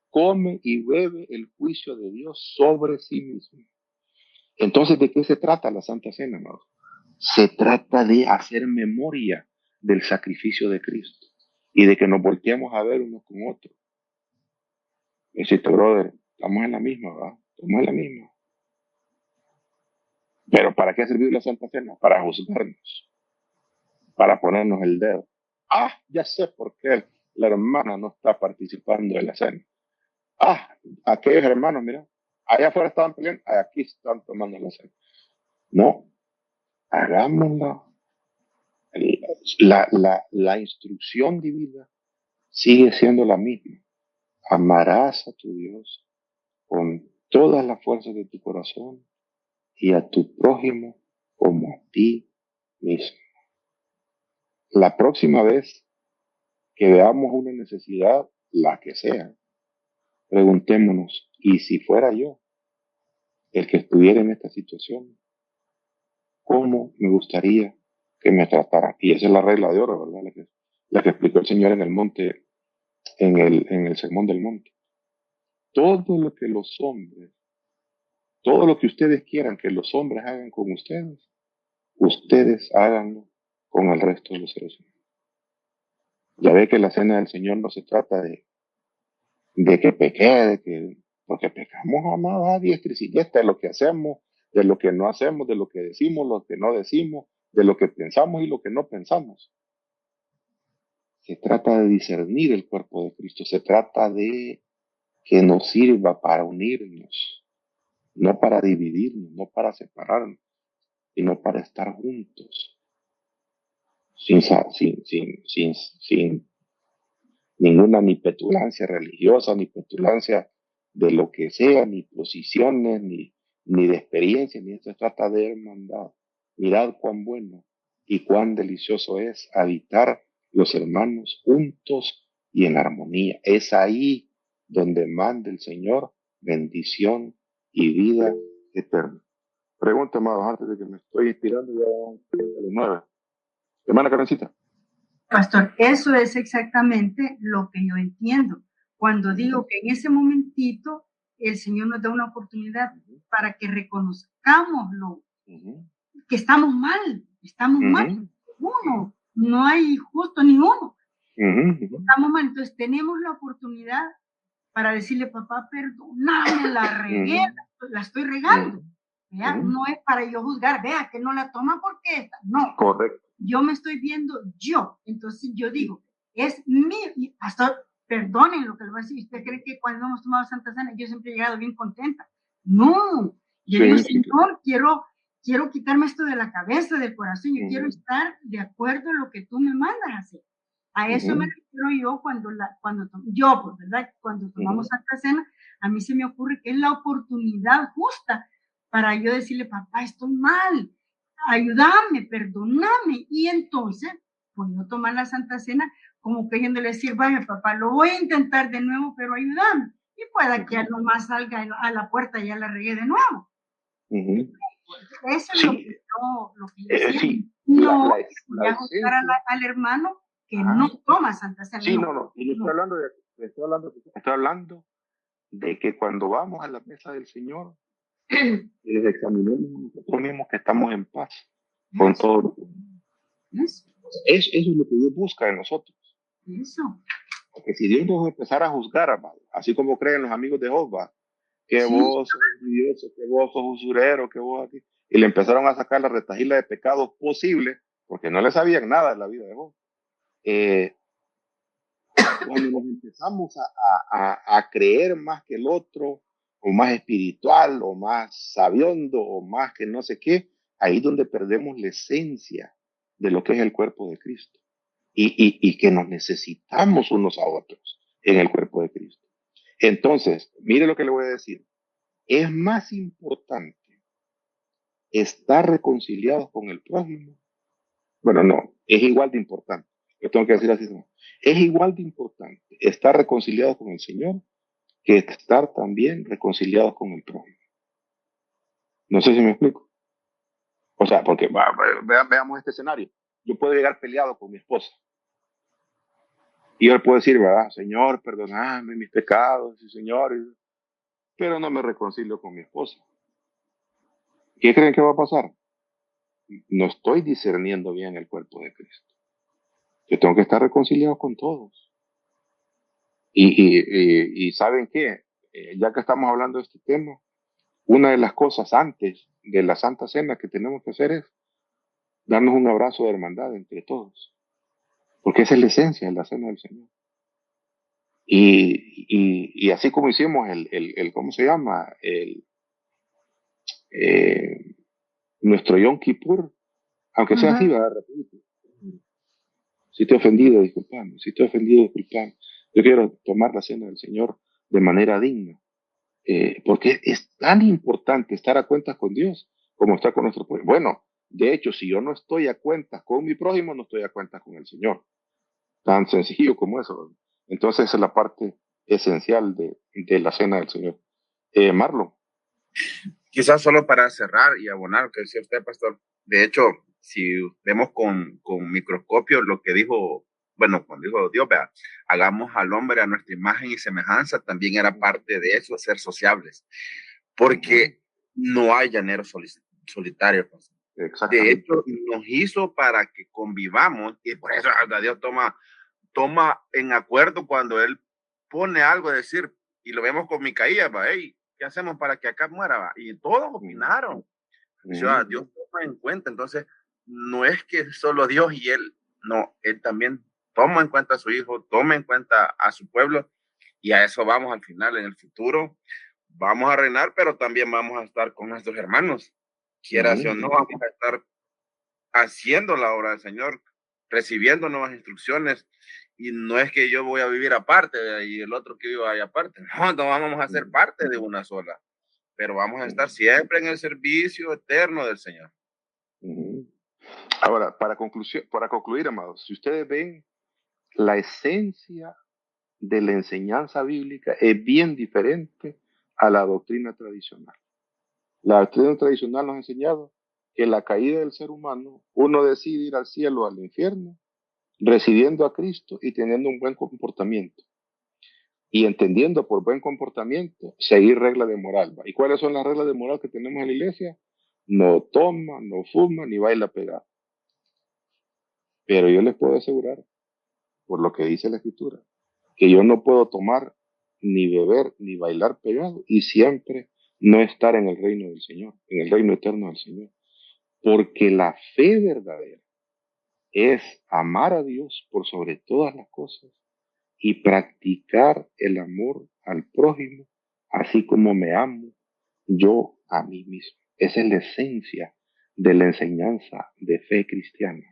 come y bebe el juicio de Dios sobre sí mismo. Entonces, ¿de qué se trata la Santa Cena, amados? Se trata de hacer memoria del sacrificio de Cristo y de que nos volteemos a ver unos con otros. Y si brother, estamos en la misma, ¿verdad? Estamos en la misma. Pero ¿para qué ha servido la Santa Cena? Para juzgarnos, para ponernos el dedo. Ah, ya sé por qué la hermana no está participando en la cena. Ah, aquellos hermanos, mira, allá afuera estaban peleando, aquí están tomando la cena. No, hagámosla. La instrucción divina sigue siendo la misma. Amarás a tu Dios con todas las fuerzas de tu corazón y a tu prójimo como a ti mismo. La próxima vez que veamos una necesidad, la que sea, preguntémonos, ¿y si fuera yo el que estuviera en esta situación? ¿Cómo me gustaría que me tratara? Y esa es la regla de oro, ¿verdad? La que explicó el Señor en el monte, en el sermón del monte. Todo lo que los hombres, todo lo que ustedes quieran que los hombres hagan con ustedes háganlo con el resto de los seres humanos. Ya ve que la cena del Señor no se trata de que peque, porque pecamos a diestra y siniestra de lo que hacemos, de lo que no hacemos, de lo que decimos, lo que no decimos, de lo que pensamos y lo que no pensamos. Se trata de discernir el cuerpo de Cristo. Se trata de que nos sirva para unirnos, no para dividirnos, no para separarnos, sino para estar juntos, sin ninguna ni petulancia religiosa, ni petulancia de lo que sea, ni posiciones, ni de experiencia, ni se trata de hermandad. Mirad cuán bueno y cuán delicioso es habitar los hermanos juntos y en armonía. Es ahí donde manda el Señor bendición y vida eterna. Pregunta, amados, antes de que me estoy inspirando ya a las 9. Hermana Karencita. Pastor, eso es exactamente lo que yo entiendo. Cuando digo que en ese momentito el Señor nos da una oportunidad para que reconozcamos que estamos mal, uno, no hay justo ni uno. Estamos mal, entonces tenemos la oportunidad para decirle, papá, perdóname, la regué, la estoy regando. ¿Ya? No es para yo juzgar, vea que no la toma porque esta, no. Correcto. Yo me estoy viendo yo, entonces yo digo, es mi, pastor, perdonen lo que le voy a decir, ¿usted cree que cuando hemos tomado Santa Cena yo siempre he llegado bien contenta? No, yo digo, Señor, quiero quitarme esto de la cabeza, del corazón, yo quiero estar de acuerdo en lo que tú me mandas a hacer. A eso me refiero yo cuando tomamos Santa Cena, a mí se me ocurre que es la oportunidad justa para yo decirle, papá, estoy mal, ayúdame, perdóname. Y entonces, pues no tomar la Santa Cena como queriéndole decir, vaya papá, lo voy a intentar de nuevo, pero ayúdame. Y pueda que nomás salga a la puerta y ya la regué de nuevo. Eso es lo que yo siento. No voy a juzgar al hermano que no toma Santa Cena. Sí, no. Y yo estoy hablando de que cuando vamos a la mesa del Señor, les examinemos nosotros mismos que estamos en paz con todo. Eso es lo que Dios busca en nosotros. Eso. Porque si Dios nos empezara a juzgar, así como creen los amigos de Josba, que vos sos envidioso, que vos sos usurero, que vos aquí, y le empezaron a sacar la retahíla de pecados posibles, porque no le sabían nada de la vida de Job. Cuando nos empezamos a creer más que el otro, o más espiritual, o más sabiondo, o más que no sé qué, ahí es donde perdemos la esencia de lo que es el cuerpo de Cristo. Y que nos necesitamos unos a otros en el cuerpo de Cristo. Entonces, mire lo que le voy a decir. Es más importante estar reconciliados con el prójimo. Bueno, no, es igual de importante. Lo tengo que decir así. No. Es igual de importante estar reconciliados con el Señor que estar también reconciliados con el prójimo. No sé si me explico. O sea, porque veamos este escenario. Yo puedo llegar peleado con mi esposa. Y yo le puedo decir, ¿verdad? Señor, perdóname mis pecados, sí, Señor. Pero no me reconcilio con mi esposa. ¿Qué creen que va a pasar? No estoy discerniendo bien el cuerpo de Cristo. Yo tengo que estar reconciliado con todos. Y ¿saben qué? Ya que estamos hablando de este tema, una de las cosas antes de la Santa Cena que tenemos que hacer es darnos un abrazo de hermandad entre todos. Porque esa es la esencia de la Cena del Señor. Y así como hicimos ¿cómo se llama? Nuestro Yom Kippur, aunque sea así, va a repetir. Si te he ofendido, disculpame. Si te he ofendido, disculpame. Yo quiero tomar la cena del Señor de manera digna. Porque es tan importante estar a cuentas con Dios como estar con nuestro prójimo. Bueno, de hecho, si yo no estoy a cuentas con mi prójimo, no estoy a cuentas con el Señor. Tan sencillo como eso. Entonces, esa es la parte esencial de la cena del Señor. Marlon. Quizás solo para cerrar y abonar lo que decía usted, pastor. De hecho, si vemos con microscopio lo que dijo, bueno, cuando dijo Dios, vea, hagamos al hombre a nuestra imagen y semejanza, también era parte de eso, ser sociables. Porque no hay llanero solitario, pastor. De hecho, nos hizo para que convivamos y por eso Dios toma en acuerdo cuando Él pone algo a decir y lo vemos con Micaías, va, hey, ¿qué hacemos para que acá muera? Va? Y todos opinaron. Dios toma en cuenta. Entonces, no es que solo Dios y Él, no, Él también toma en cuenta a su hijo, toma en cuenta a su pueblo, y a eso vamos al final, en el futuro. Vamos a reinar, pero también vamos a estar con nuestros hermanos. Quiera o no, vamos a estar haciendo la obra del Señor, recibiendo nuevas instrucciones. Y no es que yo voy a vivir aparte y el otro que viva ahí aparte. No, no vamos a ser parte de una sola, pero vamos a estar siempre en el servicio eterno del Señor. Ahora, para concluir, amados, si ustedes ven, la esencia de la enseñanza bíblica es bien diferente a la doctrina tradicional. La doctrina tradicional nos ha enseñado que la caída del ser humano, uno decide ir al cielo o al infierno, recibiendo a Cristo y teniendo un buen comportamiento. Y entendiendo por buen comportamiento, seguir reglas de moral. ¿Va? ¿Y cuáles son las reglas de moral que tenemos en la iglesia? No toma, no fuma, ni baila pegado. Pero yo les puedo asegurar, por lo que dice la Escritura, que yo no puedo tomar, ni beber, ni bailar pegado y siempre no estar en el reino del Señor, en el reino eterno del Señor. Porque la fe verdadera es amar a Dios por sobre todas las cosas y practicar el amor al prójimo, así como me amo yo a mí mismo. Esa es la esencia de la enseñanza de fe cristiana.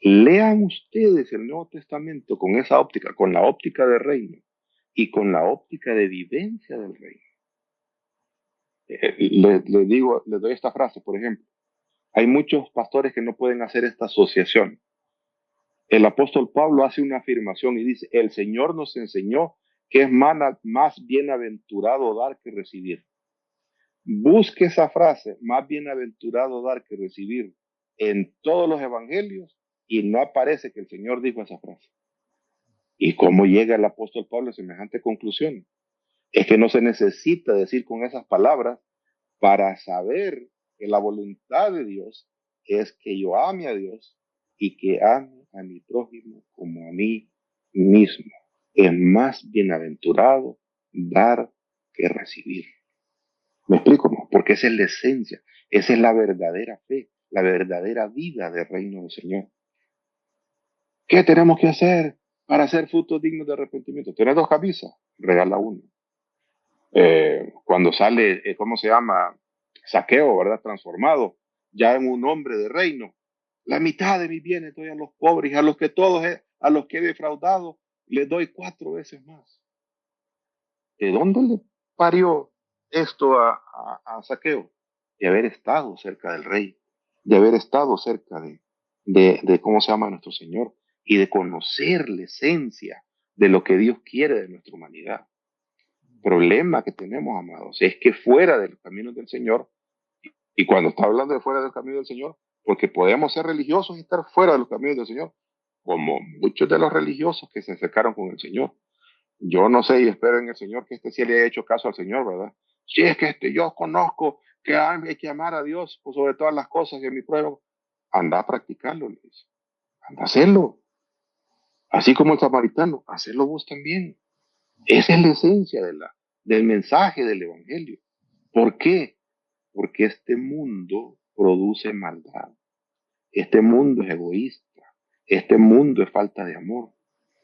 Lean ustedes el Nuevo Testamento con esa óptica, con la óptica de reino y con la óptica de vivencia del reino. Les doy esta frase, por ejemplo. Hay muchos pastores que no pueden hacer esta asociación. El apóstol Pablo hace una afirmación y dice, el Señor nos enseñó que es más bienaventurado dar que recibir. Busque esa frase, más bienaventurado dar que recibir, en todos los evangelios y no aparece que el Señor dijo esa frase. ¿Y cómo llega el apóstol Pablo a semejante conclusión? Es que no se necesita decir con esas palabras para saber que la voluntad de Dios es que yo ame a Dios y que ame a mi prójimo como a mí mismo. Es más bienaventurado dar que recibir. ¿Me explico? No? Porque esa es la esencia, esa es la verdadera fe, la verdadera vida del reino del Señor. ¿Qué tenemos que hacer para hacer frutos dignos de arrepentimiento? ¿Tenés 2 camisas? Regala una. Cuando sale, ¿cómo se llama? Saqueo, ¿verdad? Transformado ya en un hombre de reino. La mitad de mis bienes doy a los pobres, a los que he defraudado, les doy 4 veces más. ¿De dónde le parió esto a Saqueo? De haber estado cerca del rey, de haber estado cerca de cómo se llama nuestro Señor y de conocer la esencia de lo que Dios quiere de nuestra humanidad. El problema que tenemos, amados, es que fuera de los caminos del Señor, y cuando está hablando de fuera del camino del Señor, porque podemos ser religiosos y estar fuera de los caminos del Señor, como muchos de los religiosos que se acercaron con el Señor. Yo no sé y espero en el Señor que sí le haya hecho caso al Señor, ¿verdad? Si es que yo conozco que hay que amar a Dios por sobre todas las cosas y en mi prueba, anda a practicarlo, le dice. Anda a hacerlo. Así como el samaritano, hacerlo vos también. Esa es la esencia del mensaje del Evangelio. ¿Por qué? Porque este mundo produce maldad. Este mundo es egoísta. Este mundo es falta de amor.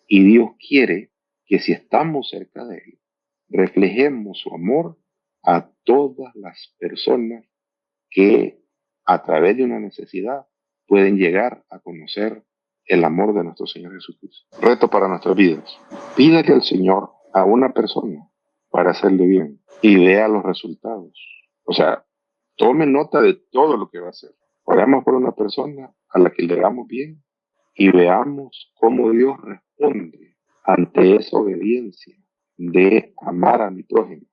Y Dios quiere que si estamos cerca de Él, reflejemos su amor a todas las personas que a través de una necesidad pueden llegar a conocer el amor de nuestro Señor Jesucristo. Reto para nuestras vidas. Pídale al Señor a una persona para hacerle bien y vea los resultados. O sea, tome nota de todo lo que va a hacer. Oramos por una persona a la que le damos bien y veamos cómo Dios responde ante esa obediencia de amar a mi prójimo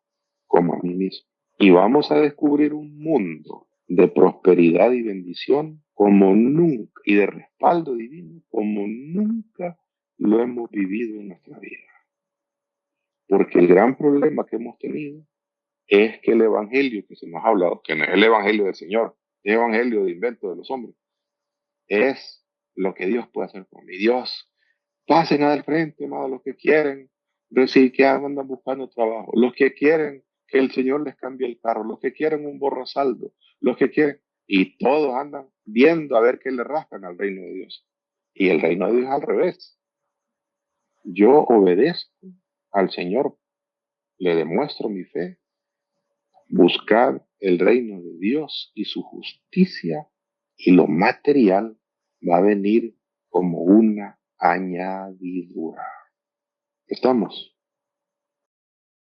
como a mí mismo. Y vamos a descubrir un mundo de prosperidad y bendición como nunca, y de respaldo divino como nunca lo hemos vivido en nuestra vida. Porque el gran problema que hemos tenido es que el evangelio que se nos ha hablado, que no es el evangelio del Señor, es el evangelio de invento de los hombres, es lo que Dios puede hacer por mí. Dios, pasen al frente, amados, los que quieren decir que andan buscando trabajo, los que quieren que el Señor les cambie el carro, los que quieren un borrasaldo, los que quieren, y todos andan viendo a ver qué le rascan al reino de Dios. Y el reino de Dios es al revés. Yo obedezco al Señor, le demuestro mi fe. Buscad el reino de Dios y su justicia, y lo material va a venir como una añadidura. ¿Estamos?